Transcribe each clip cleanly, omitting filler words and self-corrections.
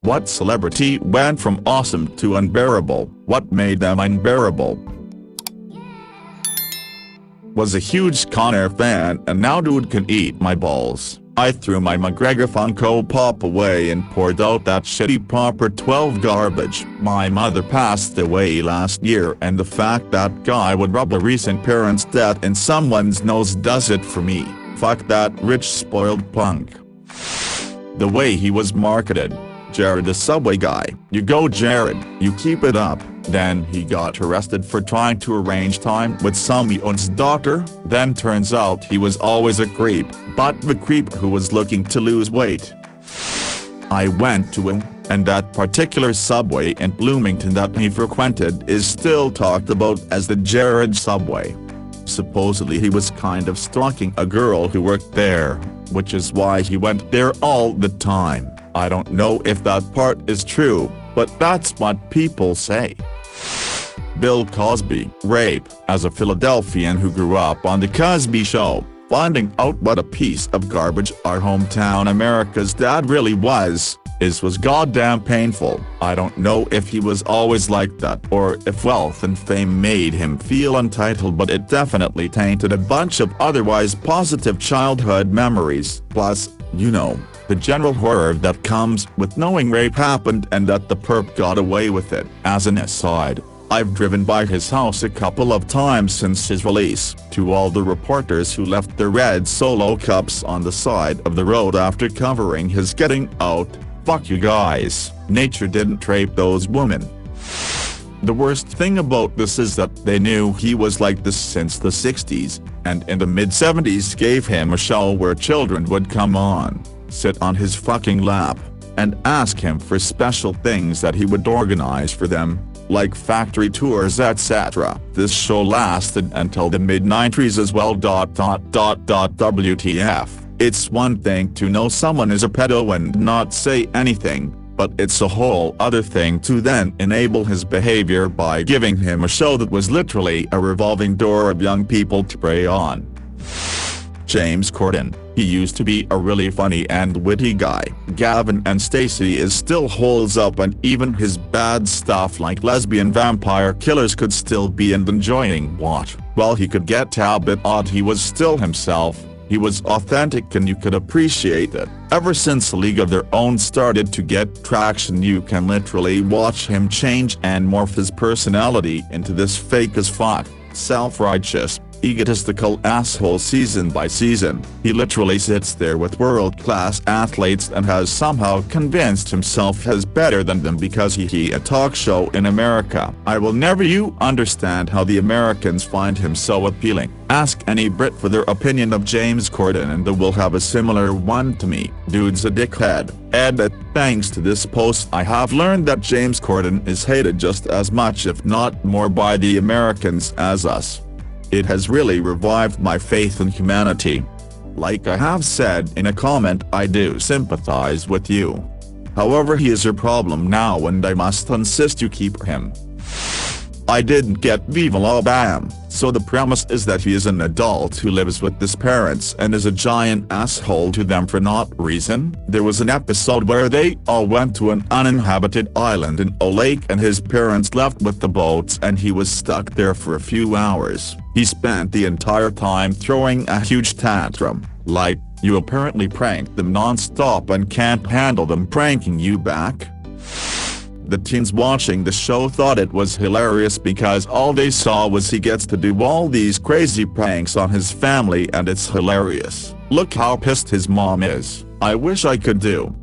What celebrity went from awesome to unbearable? What made them unbearable? Was a huge Con Air fan and now dude can eat my balls. I threw my McGregor Funko Pop away and poured out that shitty Proper 12 garbage. My mother passed away last year and the fact that guy would rub a recent parent's death in someone's nose does it for me. Fuck that rich spoiled punk. The way he was marketed. Jared the Subway guy. You go Jared, you keep it up. Then he got arrested for trying to arrange time with someone's daughter, then turns out he was always a creep, but the creep who was looking to lose weight. I went to him, and that particular Subway in Bloomington that he frequented is still talked about as the Jared Subway. Supposedly he was kind of stalking a girl who worked there, which is why he went there all the time. I don't know if that part is true, but that's what people say. Bill Cosby, rape. As a Philadelphian who grew up on The Cosby Show, finding out what a piece of garbage our hometown America's dad really was goddamn painful. I don't know if he was always like that or if wealth and fame made him feel entitled, but it definitely tainted a bunch of otherwise positive childhood memories. Plus, you know, the general horror that comes with knowing rape happened and that the perp got away with it. As an aside, I've driven by his house a couple of times since his release. To all the reporters who left their red Solo cups on the side of the road after covering his getting out, fuck you guys, nature didn't rape those women. The worst thing about this is that they knew he was like this since the 60s, and in the mid-70s gave him a show where children would come on, sit on his fucking lap, and ask him for special things that he would organize for them, like factory tours etc. This show lasted until the mid-90s as well. WTF. It's one thing to know someone is a pedo and not say anything, but it's a whole other thing to then enable his behavior by giving him a show that was literally a revolving door of young people to prey on. James Corden. He used to be a really funny and witty guy. Gavin and Stacey is still holds up, and even his bad stuff like lesbian vampire killers could still be and enjoying watch. While he could get a bit odd, he was still himself. He was authentic and you could appreciate it. Ever since A League of Their Own started to get traction, you can literally watch him change and morph his personality into this fake as fuck, self-righteous, egotistical asshole season by season. He literally sits there with world-class athletes and has somehow convinced himself he's better than them because he a talk show in America. I will never understand how the Americans find him so appealing. Ask any Brit for their opinion of James Corden and they will have a similar one to me. Dude's a dickhead. Edit. Thanks to this post I have learned that James Corden is hated just as much if not more by the Americans as us. It has really revived my faith in humanity. Like I have said in a comment, I do sympathize with you. However, he is your problem now and I must insist you keep him. I didn't get Viva la Bam, so the premise is that he is an adult who lives with his parents and is a giant asshole to them for not reason. There was an episode where they all went to an uninhabited island in a lake and his parents left with the boats and he was stuck there for a few hours. He spent the entire time throwing a huge tantrum, like, you apparently pranked them non-stop and can't handle them pranking you back. The teens watching the show thought it was hilarious because all they saw was he gets to do all these crazy pranks on his family and it's hilarious. Look how pissed his mom is. I wish I could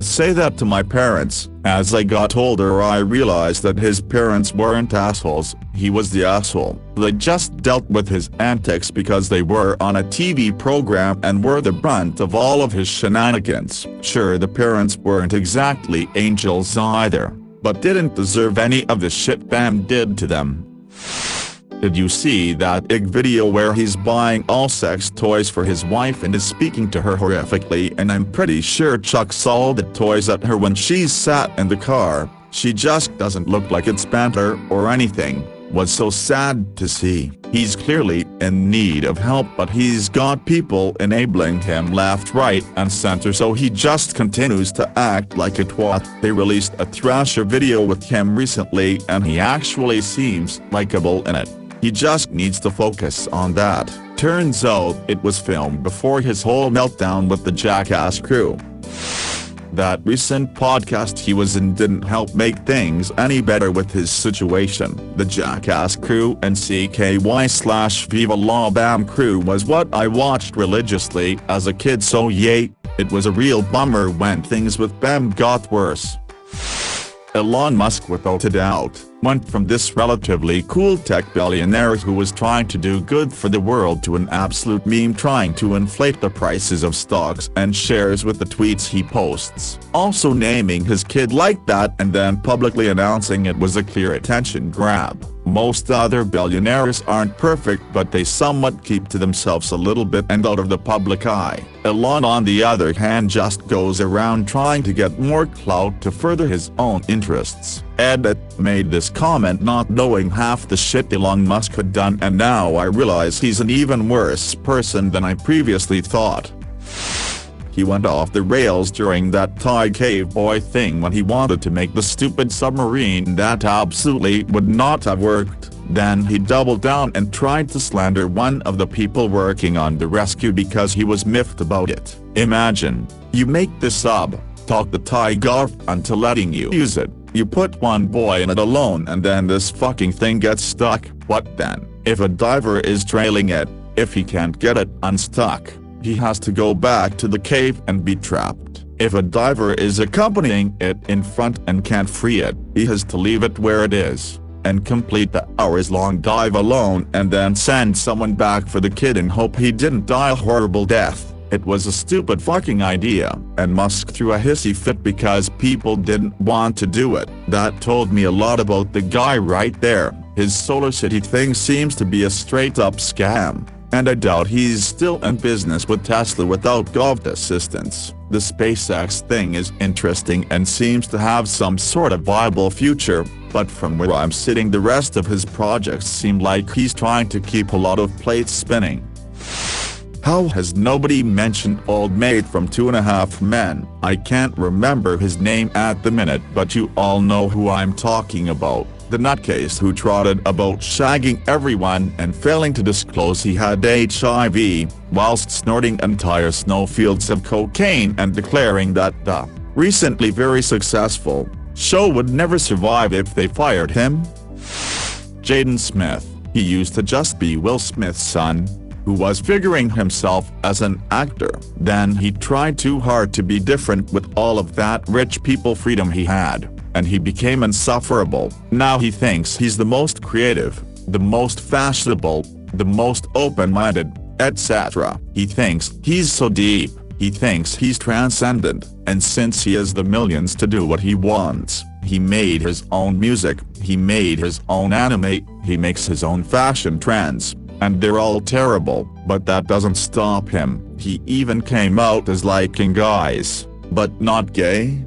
say that to my parents. As I got older I realized that his parents weren't assholes, he was the asshole. They just dealt with his antics because they were on a TV program and were the brunt of all of his shenanigans. Sure, the parents weren't exactly angels either, but didn't deserve any of the shit Bam did to them. Did you see that IG video where he's buying all sex toys for his wife and is speaking to her horrifically, and I'm pretty sure Chuck saw the toys at her when she sat in the car? She just doesn't look like it's banter or anything. was so sad to see. He's clearly in need of help, but he's got people enabling him left, right and center, so he just continues to act like a twat. They released a Thrasher video with him recently and he actually seems likable in it. He just needs to focus on that. Turns out it was filmed before his whole meltdown with the Jackass crew. That recent podcast he was in didn't help make things any better with his situation. The Jackass crew and CKY/Viva La Bam crew was what I watched religiously as a kid, so yay, it was a real bummer when things with Bam got worse. Elon Musk, without a doubt, went from this relatively cool tech billionaire who was trying to do good for the world to an absolute meme trying to inflate the prices of stocks and shares with the tweets he posts. Also naming his kid like that and then publicly announcing it was a clear attention grab. Most other billionaires aren't perfect, but they somewhat keep to themselves a little bit and out of the public eye. Elon, on the other hand, just goes around trying to get more clout to further his own interests. Reddit made this comment not knowing half the shit Elon Musk had done, and now I realize he's an even worse person than I previously thought. He went off the rails during that Thai cave boy thing when he wanted to make the stupid submarine that absolutely would not have worked. Then he doubled down and tried to slander one of the people working on the rescue because he was miffed about it. Imagine, you make this sub, talk the Thai government into letting you use it, you put one boy in it alone and then this fucking thing gets stuck. What then? If a diver is trailing it, if he can't get it unstuck, he has to go back to the cave and be trapped. If a diver is accompanying it in front and can't free it, he has to leave it where it is, and complete the hours-long dive alone and then send someone back for the kid and hope he didn't die a horrible death. It was a stupid fucking idea, and Musk threw a hissy fit because people didn't want to do it. That told me a lot about the guy right there. His Solar City thing seems to be a straight-up scam. And I doubt he's still in business with Tesla without government assistance. The SpaceX thing is interesting and seems to have some sort of viable future, but from where I'm sitting the rest of his projects seem like he's trying to keep a lot of plates spinning. How has nobody mentioned old mate from 2.5 Men? I can't remember his name at the minute, but you all know who I'm talking about. The nutcase who trotted about shagging everyone and failing to disclose he had HIV, whilst snorting entire snowfields of cocaine and declaring that the recently very successful show would never survive if they fired him. Jayden Smith, he used to just be Will Smith's son, who was figuring himself as an actor. Then he tried too hard to be different with all of that rich people freedom he had, and he became insufferable. Now he thinks he's the most creative, the most fashionable, the most open-minded, etc. He thinks he's so deep, he thinks he's transcendent, and since he has the millions to do what he wants, he made his own music, he made his own anime, he makes his own fashion trends, and they're all terrible, but that doesn't stop him. He even came out as liking guys, but not gay,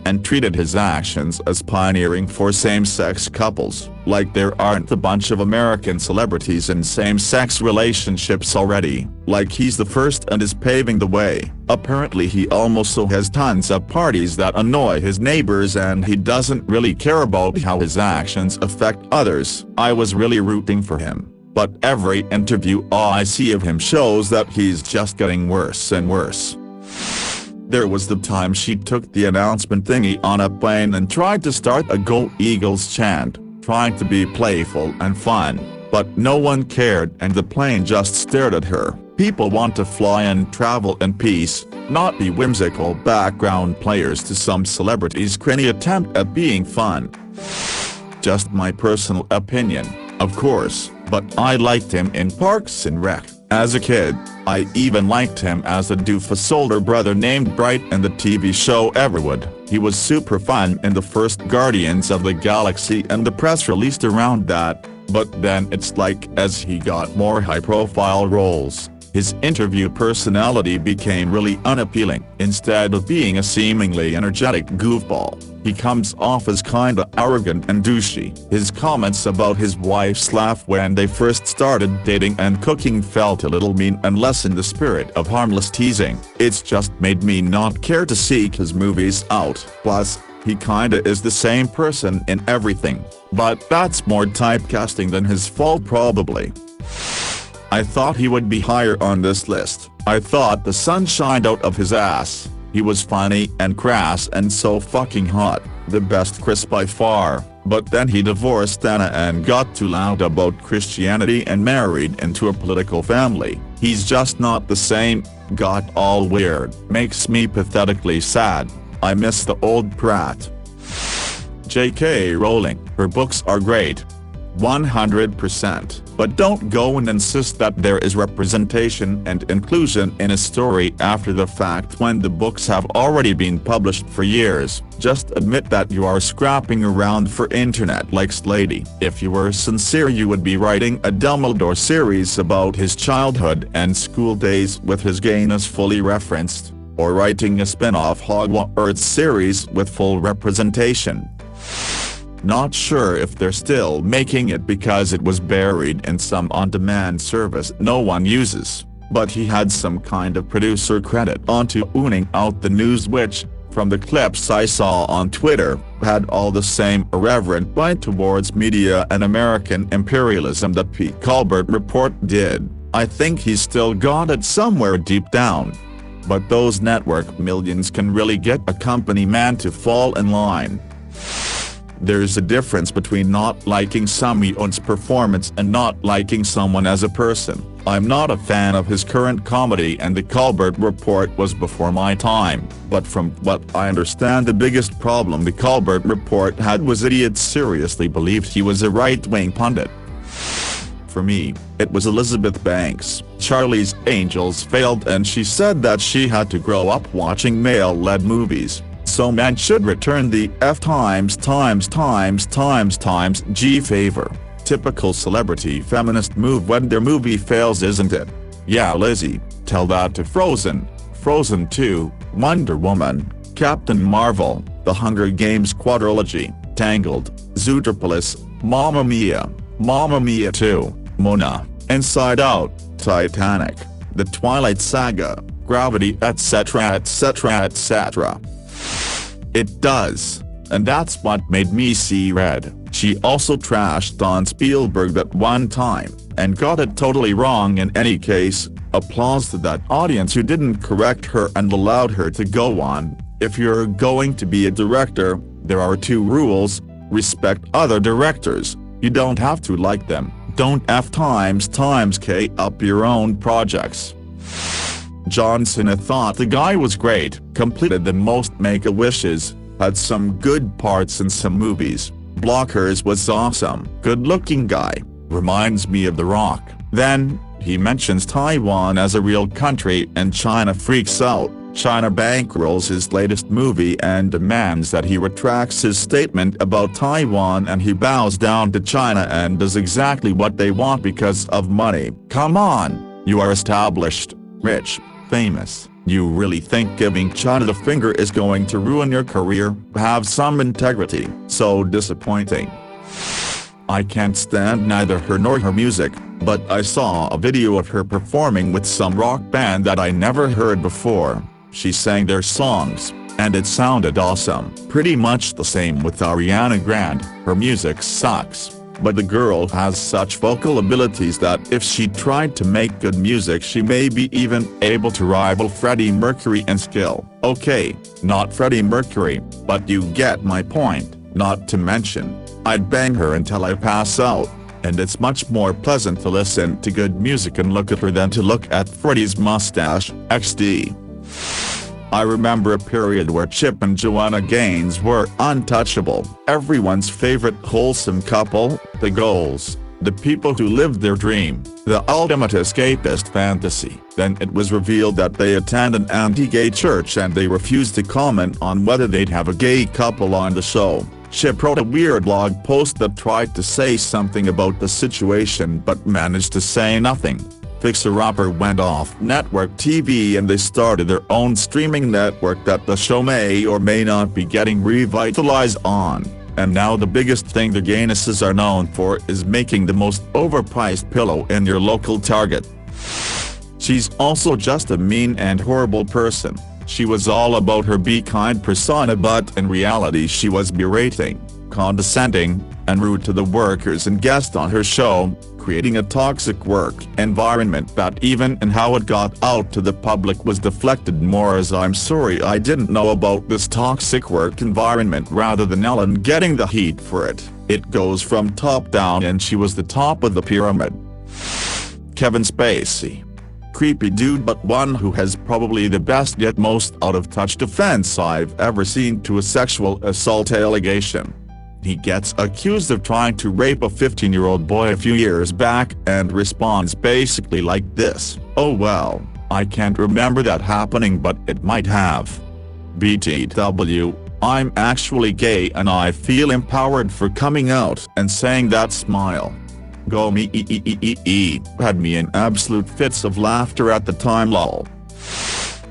and treated his actions as pioneering for same-sex couples, like there aren't a bunch of American celebrities in same-sex relationships already, like he's the first and is paving the way. Apparently he also has tons of parties that annoy his neighbors and he doesn't really care about how his actions affect others. I was really rooting for him, but every interview I see of him shows that he's just getting worse and worse. There was the time she took the announcement thingy on a plane and tried to start a Go Eagles chant, trying to be playful and fun, but no one cared and the plane just stared at her. People want to fly and travel in peace, not be whimsical background players to some celebrity's cranny attempt at being fun. Just my personal opinion, of course, but I liked him in Parks and Rec. As a kid, I even liked him as a doofus older brother named Bright in the TV show Everwood. He was super fun in the first Guardians of the Galaxy and the press released around that, but then it's like as he got more high-profile roles, his interview personality became really unappealing. Instead of being a seemingly energetic goofball, He comes off as kinda arrogant and douchey. His comments about his wife's laugh when they first started dating and cooking felt a little mean and less in the spirit of harmless teasing. It's just made me not care to seek his movies out. Plus, he kinda is the same person in everything. But that's more typecasting than his fault probably. I thought he would be higher on this list. I thought the sun shined out of his ass. He was funny and crass and so fucking hot, the best Chris by far, but then he divorced Anna and got too loud about Christianity and married into a political family. He's just not the same, got all weird. Makes me pathetically sad. I miss the old Pratt. J.K. Rowling, her books are great. 100%. But don't go and insist that there is representation and inclusion in a story after the fact when the books have already been published for years. Just admit that you are scrapping around for internet likes lady. If you were sincere you would be writing a Dumbledore series about his childhood and school days with his gayness fully referenced, or writing a spin-off Hogwarts series with full representation. Not sure if they're still making it because it was buried in some on-demand service no one uses, but he had some kind of producer credit onto owning out the news which, from the clips I saw on Twitter, had all the same irreverent bite towards media and American imperialism that Pete Colbert Report did. I think he's still got it somewhere deep down. But those network millions can really get a company man to fall in line. There's a difference between not liking someone's performance and not liking someone as a person. I'm not a fan of his current comedy and the Colbert Report was before my time, but from what I understand the biggest problem the Colbert Report had was idiots seriously believed he was a right-wing pundit. For me, it was Elizabeth Banks. Charlie's Angels failed and she said that she had to grow up watching male-led movies. So man should return the G favor. Typical celebrity feminist move when their movie fails, isn't it? Yeah Lizzie, tell that to Frozen, Frozen 2, Wonder Woman, Captain Marvel, The Hunger Games quadrilogy, Tangled, Zootropolis, Mamma Mia 2, Mona, Inside Out, Titanic, The Twilight Saga, Gravity etc. etc. etc. It does. And that's what made me see red. She also trashed on Spielberg that one time, and got it totally wrong in any case. Applause to that audience who didn't correct her and allowed her to go on. If you're going to be a director, there are two rules: respect other directors. You don't have to like them. Don't F**k up your own projects. John Cena thought the guy was great, completed the most Make-A-Wishes, had some good parts in some movies. Blockers was awesome. Good-looking guy. Reminds me of The Rock. Then, he mentions Taiwan as a real country and China freaks out. China bankrolls his latest movie and demands that he retracts his statement about Taiwan, and he bows down to China and does exactly what they want because of money. Come on, you are established, rich, famous. You really think giving China the finger is going to ruin your career? Have some integrity. So disappointing. I can't stand neither her nor her music, but I saw a video of her performing with some rock band that I never heard before. She sang their songs, and it sounded awesome. Pretty much the same with Ariana Grande. Her music sucks, but the girl has such vocal abilities that if she tried to make good music she may be even able to rival Freddie Mercury in skill. Okay, not Freddie Mercury, but you get my point. Not to mention, I'd bang her until I pass out, and it's much more pleasant to listen to good music and look at her than to look at Freddie's mustache. XD. I remember a period where Chip and Joanna Gaines were untouchable. Everyone's favorite wholesome couple, the goals, the people who lived their dream, the ultimate escapist fantasy. Then it was revealed that they attend an anti-gay church and they refused to comment on whether they'd have a gay couple on the show. Chip wrote a weird blog post that tried to say something about the situation but managed to say nothing. Fixer Upper went off network TV and they started their own streaming network that the show may or may not be getting revitalized on. And now the biggest thing the Gaynesses are known for is making the most overpriced pillow in your local Target. She's also just a mean and horrible person. She was all about her be kind persona, but in reality she was berating, condescending, and rude to the workers and guests on her show, creating a toxic work environment that even in how it got out to the public was deflected more as "I'm sorry I didn't know about this toxic work environment" rather than Ellen getting the heat for it. It goes from top down and she was the top of the pyramid. Kevin Spacey. Creepy dude, but one who has probably the best yet most out-of-touch defense I've ever seen to a sexual assault allegation. He gets accused of trying to rape a 15-year-old boy a few years back and responds basically like this: "Oh well, I can't remember that happening, but it might have. BTW, I'm actually gay and I feel empowered for coming out and saying that, smile. Go me." Had me in absolute fits of laughter at the time, lol.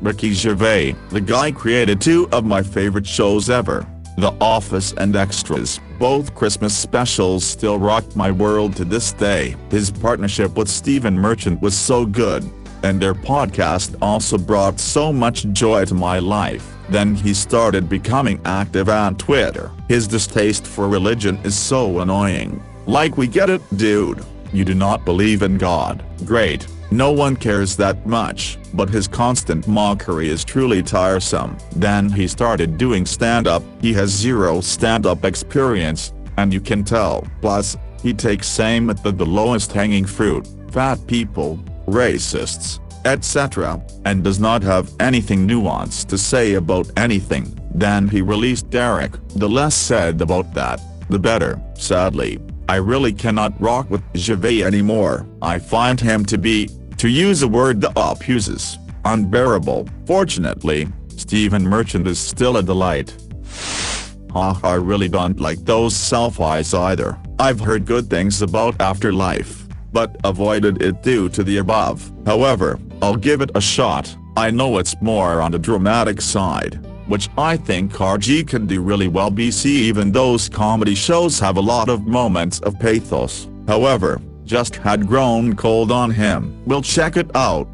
Ricky Gervais, the guy created two of my favorite shows ever, The Office and Extras. Both Christmas specials still rock my world to this day. His partnership with Stephen Merchant was so good, and their podcast also brought so much joy to my life. Then he started becoming active on Twitter. His distaste for religion is so annoying. Like, we get it, dude. You do not believe in God. Great. No one cares that much, but his constant mockery is truly tiresome. Then he started doing stand-up. He has zero stand-up experience, and you can tell. Plus, he takes aim at the lowest hanging fruit, fat people, racists, etc., and does not have anything nuanced to say about anything. Then he released Derek. The less said about that, the better. Sadly, I really cannot rock with Gervais anymore. I find him to be, to use a word the op uses, unbearable. Fortunately, Stephen Merchant is still a delight. I really don't like those selfies either. I've heard good things about Afterlife, but avoided it due to the above. However, I'll give it a shot. I know it's more on the dramatic side, which I think RG can do really well. Even those comedy shows have a lot of moments of pathos. However, just had grown cold on him. We'll check it out.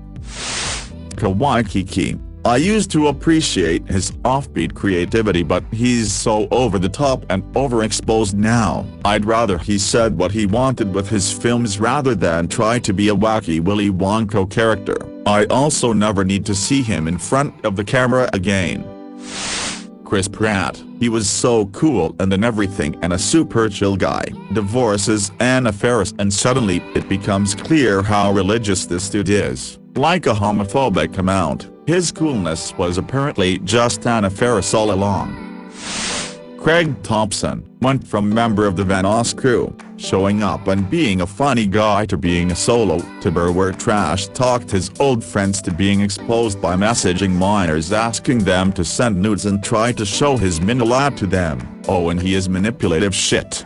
Kawaii Kiki. I used to appreciate his offbeat creativity, but he's so over the top and overexposed now. I'd rather he said what he wanted with his films rather than try to be a wacky Willy Wonka character. I also never need to see him in front of the camera again. Chris Pratt. He was so cool and in everything and a super chill guy. Divorces Anna Faris and suddenly it becomes clear how religious this dude is. Like a homophobic amount. His coolness was apparently just Anna Faris all along. Craig Thompson went from member of the Van Oss crew, showing up and being a funny guy, to being a solo where trash talked his old friends, to being exposed by messaging minors asking them to send nudes and try to show his minilab to them. Oh, and he is manipulative shit.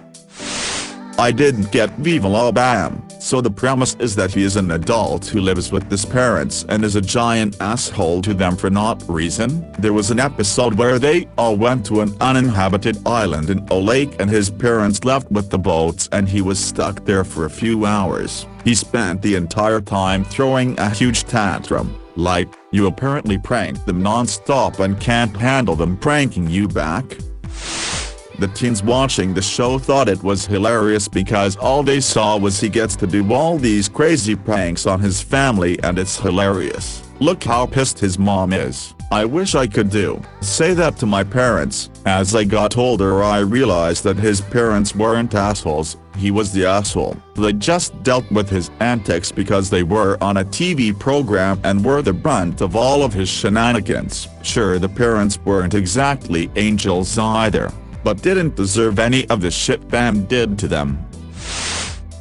I didn't get Viva la Bam, so the premise is that he is an adult who lives with his parents and is a giant asshole to them for not reason. There was an episode where they all went to an uninhabited island in a lake and his parents left with the boats and he was stuck there for a few hours. He spent the entire time throwing a huge tantrum, like, you apparently pranked them non-stop and can't handle them pranking you back. The teens watching the show thought it was hilarious because all they saw was he gets to do all these crazy pranks on his family and it's hilarious. Look how pissed his mom is. I wish I could say that to my parents. As I got older I realized that his parents weren't assholes, he was the asshole. They just dealt with his antics because they were on a TV program and were the brunt of all of his shenanigans. Sure, the parents weren't exactly angels either, but didn't deserve any of the shit fam did to them.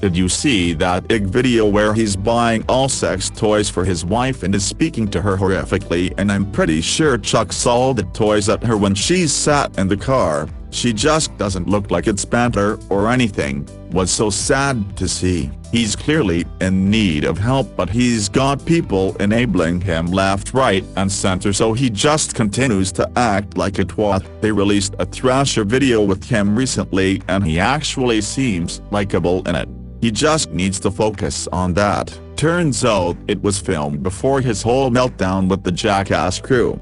Did you see that IG video where he's buying all sex toys for his wife and is speaking to her horrifically, and I'm pretty sure Chuck saw the toys at her when she sat in the car, She just doesn't look like it's banter or anything. Was so sad to see. He's clearly in need of help, but he's got people enabling him left, right and center, so he just continues to act like a twat. They released a Thrasher video with him recently and he actually seems likable in it. He just needs to focus on that. Turns out it was filmed before his whole meltdown with the Jackass crew.